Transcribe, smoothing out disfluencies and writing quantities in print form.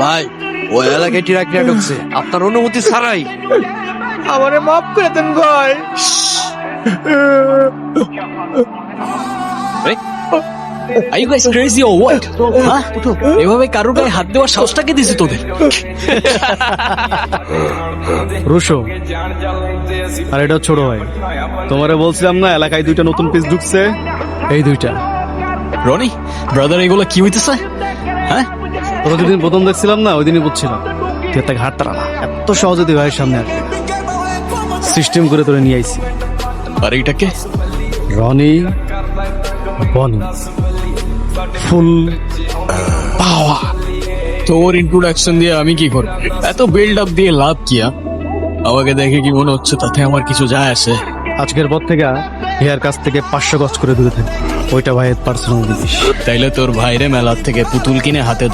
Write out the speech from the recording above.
ভাই ও এলাকায় টিরাকিরা ঢুকছে আপনার অনুমতি ছাড়াই। আমারে মাফ করে দেন ভাই। Are you guys crazy or what? হ্যাঁ? এভাবে কারোর গায়ে হাত দেওয়ার সাহসটাকে দিছি তোদের? রুশো আর এটা ছোট ভাই, তোমারে বলছিলাম না এলাকায় দুইটা নতুন পিস ঢুকছে, এই দুইটা। রনি, ব্রাদার, এগুলো কি হইতেছে? হ্যাঁ? তোরা যেদিন প্রথম দেখছিলাম না ওই দিনই বুঝছিলাম তুই একটা ঘাট তারা না, এত সহজে তুই ভাইয়ের সামনে আসবি সিস্টেম করে তোরে নিয়ে আইছি। আর এইটাকে? রনি বনি ফুল পাওয়া। তোর ইন্ট্রোডাকশন দিয়ে আমি কি করব? এত বিল্ড আপ দিয়ে লাভ কি? আমাকে দেখে কি মনে হচ্ছে তাতে আমার কিছু যায় আসে? আজকের পর থেকে হেয়ার কাছ থেকে 500 গজ করে দূরে থাকবে, ওইটা ভাইয়ের পার্সোনাল জিনিস। তাইলে তোর ভাইরে মেলার থেকে পুতুল কিনে হাতে